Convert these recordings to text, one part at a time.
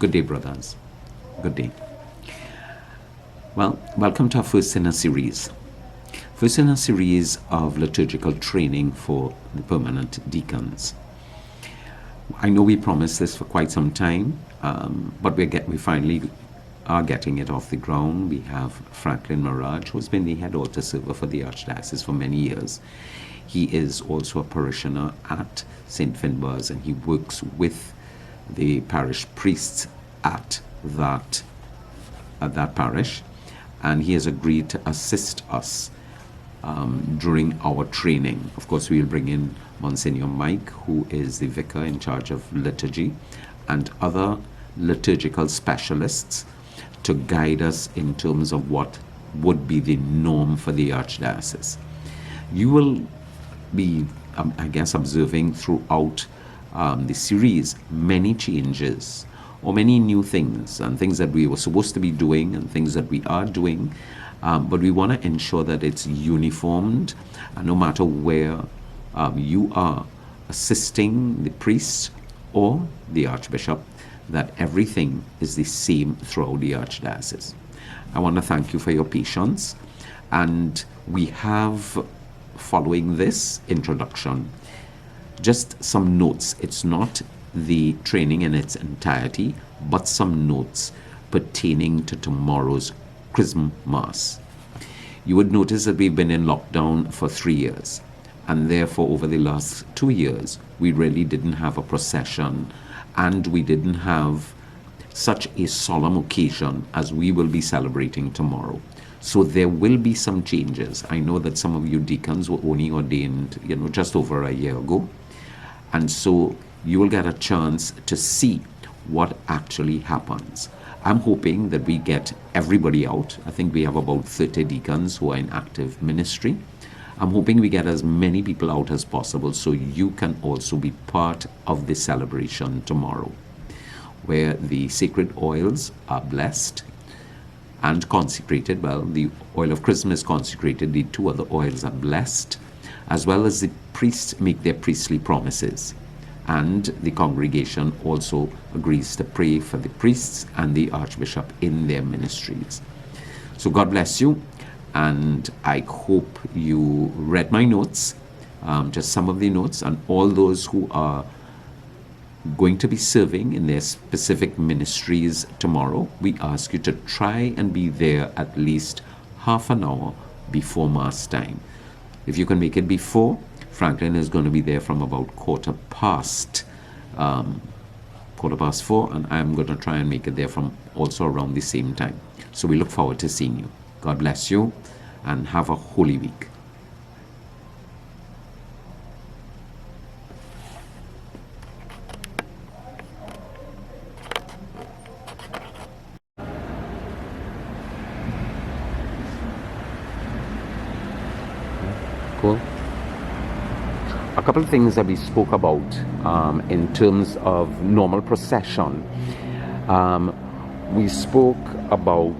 Good day, brothers. Good day. Well, welcome to our first in a series. First in a series of liturgical training for the permanent deacons. I know we promised this for quite some time, but we finally are getting it off the ground. We have Franklin Mirage, who's been the head altar server for the Archdiocese for many years. He is also a parishioner at St. Finbarr's, and he works with the parish priests at that parish, and he has agreed to assist us during our training. Of course, we'll bring in Monsignor Mike, who is the vicar in charge of liturgy, and other liturgical specialists to guide us in terms of what would be the norm for the Archdiocese. You will be, I guess, observing throughout the series many changes or many new things and things that we were supposed to be doing and things that we are doing, but we want to ensure that it's uniformed, and no matter where you are assisting the priest or the Archbishop, that everything is the same throughout the Archdiocese. I want to thank you for your patience, and we have, following this introduction, just some notes. It's not the training in its entirety, but some notes pertaining to tomorrow's Chrism Mass. You would notice that we've been in lockdown for 3 years, and therefore over the last 2 years we really didn't have a procession, and we didn't have such a solemn occasion as we will be celebrating tomorrow. So there will be some changes. I know that some of you deacons were only ordained, just over a year ago. And so you will get a chance to see what actually happens. I'm hoping that we get everybody out. I think we have about 30 deacons who are in active ministry. I'm hoping we get as many people out as possible so you can also be part of the celebration tomorrow, where the sacred oils are blessed and consecrated. Well, the oil of chrism is consecrated, the 2 other oils are blessed, as well as the priests make their priestly promises. And the congregation also agrees to pray for the priests and the Archbishop in their ministries. So God bless you, and I hope you read my notes, just some of the notes, and all those who are going to be serving in their specific ministries tomorrow, we ask you to try and be there at least half an hour before Mass time. If you can make it before, Franklin is going to be there from about 4:15, and I'm going to try and make it there from also around the same time. So we look forward to seeing you. God bless you, and have a holy week. Cool. A couple of things that we spoke about in terms of normal procession. We spoke about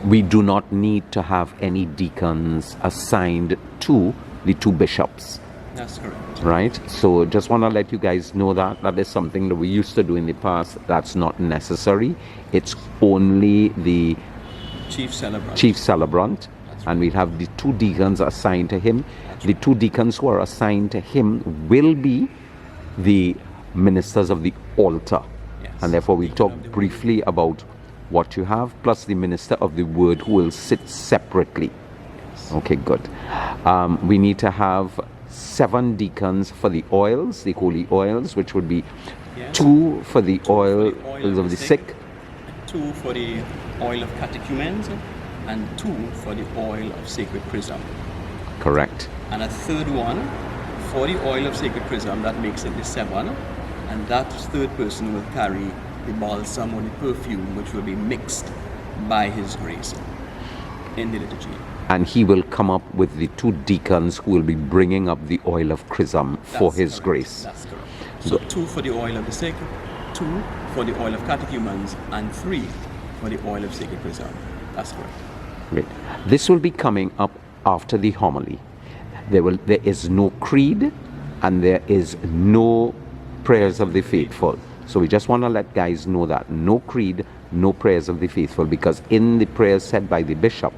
we do not need to have any deacons assigned to the 2 bishops. That's correct. Right? So just want to let you guys know that is something that we used to do in the past. That's not necessary. It's only the Chief celebrant. And we'll have the 2 deacons assigned to him. The 2 deacons who are assigned to him will be the ministers of the altar. Yes. And therefore we'll talk briefly about what you have, plus the minister of the word who will sit separately. Yes. Okay, good. We need to have 7 deacons for the oils, the holy oils, which would be 2 for the oils of the sick, 2 for the oil of catechumens, and 2 for the oil of sacred chrism. Correct. And a 3rd one for the oil of sacred chrism, that makes it the 7, and that 3rd person will carry the balsam or the perfume, which will be mixed by his grace in the liturgy. And he will come up with the 2 deacons who will be bringing up the oil of chrism for his grace. That's correct. So 2 for the oil of the sick, 2 for the oil of catechumens, and 3 for the oil of sacred chrism. That's correct. Great. This will be coming up after the homily. There is no creed, and there is no prayers of the faithful. So we just want to let guys know that no creed, no prayers of the faithful, because in the prayers said by the bishop,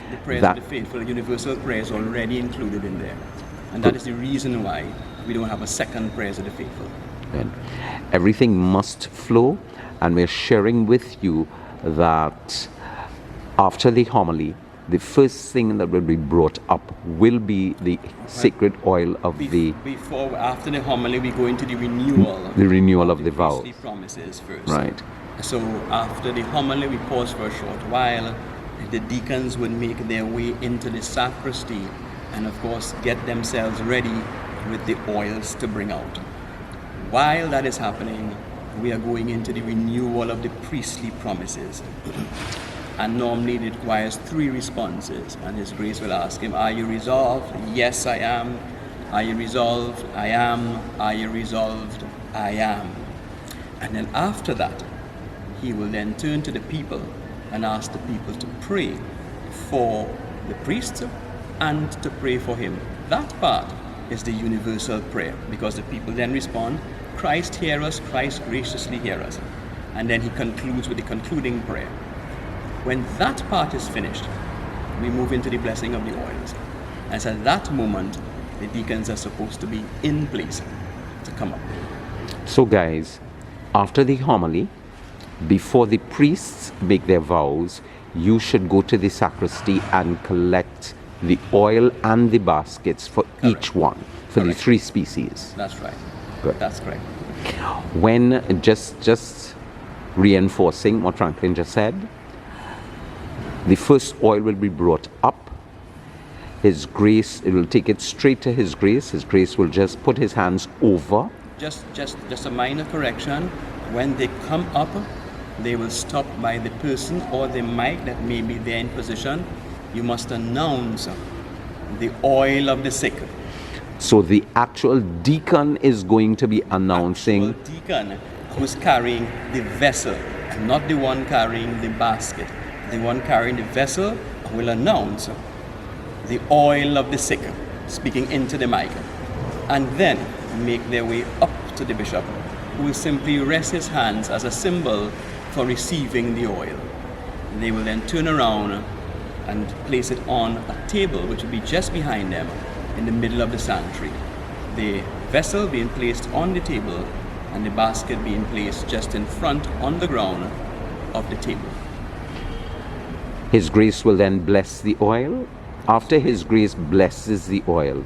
The prayers that of the faithful, the universal prayer is already included in there. And that is the reason why we don't have a second prayers of the faithful. everything must flow, and we're sharing with you that after the homily, the first thing that will be brought up will be the sacred oil of After the homily, we go into the renewal of the vows. priestly promises first. Right. So after the homily, we pause for a short while. The deacons would make their way into the sacristy and, of course, get themselves ready with the oils to bring out. While that is happening, we are going into the renewal of the priestly promises. And normally it requires 3 responses. And His Grace will ask him, are you resolved? Yes, I am. Are you resolved? I am. Are you resolved? I am. And then after that, he will then turn to the people and ask the people to pray for the priest and to pray for him. That part is the universal prayer, because the people then respond, Christ hear us, Christ graciously hear us. And then he concludes with the concluding prayer. When that part is finished, we move into the blessing of the oils. And it's at that moment the deacons are supposed to be in place to come up. So guys, after the homily, before the priests make their vows, you should go to the sacristy and collect the oil and the baskets for each one, for the 3 species. That's right. Good. That's correct. When, just reinforcing what Franklin just said, the first oil will be brought up. His Grace, it will take it straight to His Grace. His Grace will just put his hands over. Just a minor correction. When they come up, they will stop by the person or the mic that may be there in position. You must announce the oil of the sick. So the actual deacon is going to be announcing. Actual deacon who's carrying the vessel, not the one carrying the basket. The one carrying the vessel will announce the oil of the sick, speaking into the mic, and then make their way up to the bishop, who will simply rest his hands as a symbol for receiving the oil. They will then turn around and place it on a table which will be just behind them in the middle of the sanctuary. The vessel being placed on the table and the basket being placed just in front on the ground of the table. His Grace will then bless the oil. After His Grace blesses the oil,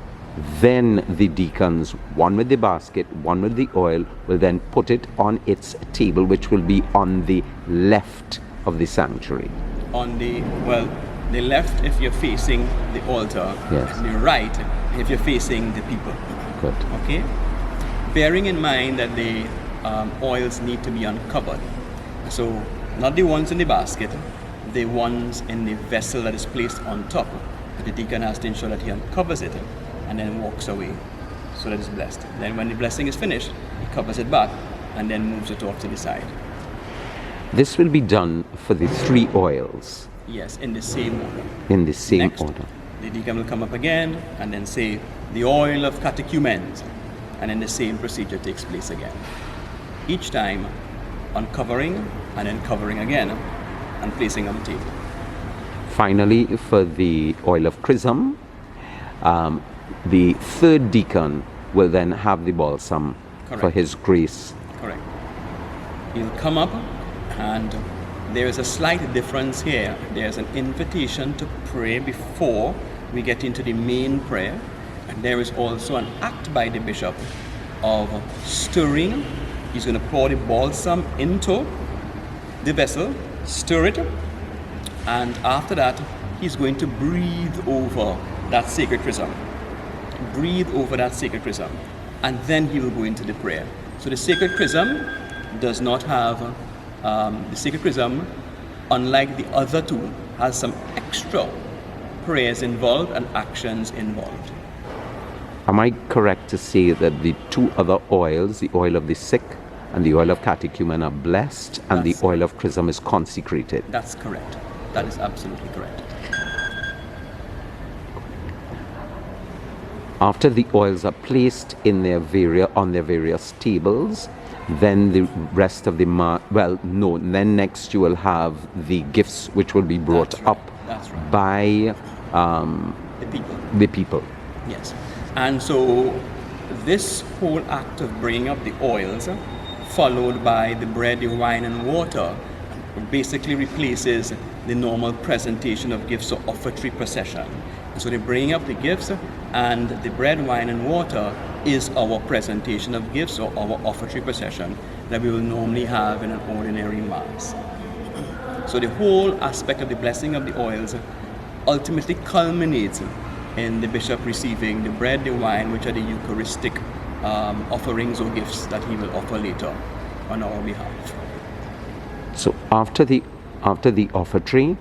then the deacons, one with the basket, one with the oil, will then put it on its table, which will be on the left of the sanctuary. The left if you're facing the altar, yes. And the right if you're facing the people. Good. Okay? Bearing in mind that the oils need to be uncovered. So, not the ones in the basket, the ones in the vessel that is placed on top. The deacon has to ensure that he uncovers it and then walks away so that it's blessed. Then when the blessing is finished, he covers it back and then moves it off to the side. This will be done for the 3 oils. Yes, in the same order. In the same Next, order. The deacon will come up again and then say, the oil of catechumens. And then the same procedure takes place again. Each time uncovering and then covering again and placing on the table. Finally, for the oil of chrism, the 3rd deacon will then have the balsam. Correct. For His Grace. Correct. He'll come up, and there is a slight difference here. There's an invitation to pray before we get into the main prayer, and there is also an act by the bishop of stirring. He's going to pour the balsam into the vessel, stir it, and after that he's going to breathe over that sacred chrism. Breathe over that sacred chrism, and then he will go into the prayer. So the sacred chrism does not have the sacred chrism, unlike the other 2, has some extra prayers involved and actions involved. Am I correct to say that the 2 other oils, the oil of the sick and the oil of catechumen, are blessed, and the oil of chrism is consecrated? That's correct. That is absolutely correct. After the oils are placed in on their various tables, then the rest of the then next you will have the gifts which will be brought That's right. up That's right. by The people. the people. Yes. And so this whole act of bringing up the oils, followed by the bread, the wine, and water, basically replaces the normal presentation of gifts or offertory procession. And so they bring up the gifts, and the bread, wine, and water is our presentation of gifts or our offertory procession that we will normally have in an ordinary Mass. So the whole aspect of the blessing of the oils ultimately culminates in the bishop receiving the bread, the wine, which are the Eucharistic offerings or gifts that he will offer later on our behalf. So after the offertory,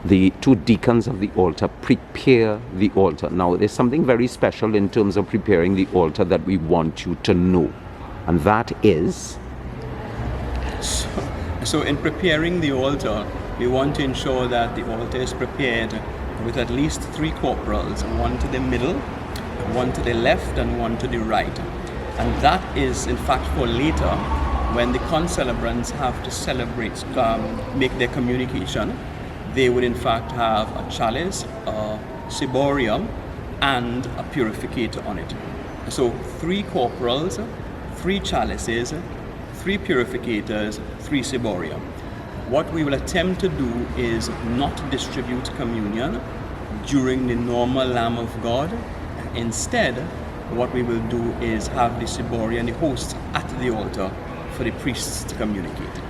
the two deacons of the altar prepare the altar. Now, there's something very special in terms of preparing the altar that we want you to know, and that is... So in preparing the altar, we want to ensure that the altar is prepared with at least 3 corporals, one to the middle, one to the left, and one to the right. And that is, in fact, for later, when the concelebrants have to celebrate, make their communication. They would in fact have a chalice, a ciborium, and a purificator on it. So 3 corporals, 3 chalices, 3 purificators, 3 ciborium. What we will attempt to do is not distribute communion during the normal Lamb of God. Instead, what we will do is have the ciborium and the host at the altar for the priests to communicate.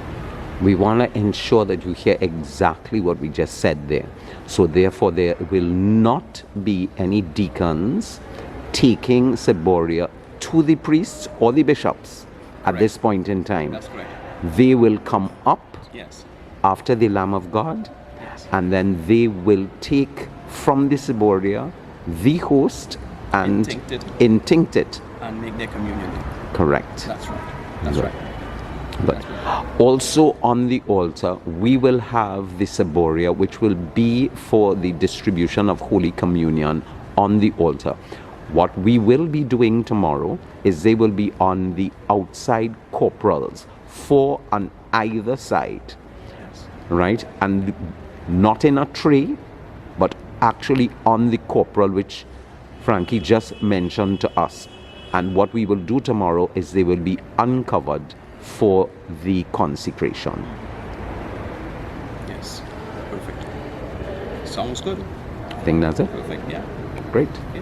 We want to ensure that you hear exactly what we just said there. So therefore, there will not be any deacons taking ciboria to the priests or the bishops at this point in time. That's correct. They will come up Yes. after the Lamb of God, Yes. and then they will take from the ciboria the host and intinct it. And make their communion. Correct. That's right. That's right. But also on the altar, we will have the ciboria, which will be for the distribution of Holy Communion on the altar. What we will be doing tomorrow is they will be on the outside corporals, 4 on either side, Yes. right? And not in a tray, but actually on the corporal, which Frankie just mentioned to us. And what we will do tomorrow is they will be uncovered for the consecration. Yes. Perfect. Sounds good. I think that's it. Perfect. Yeah. Great. Okay.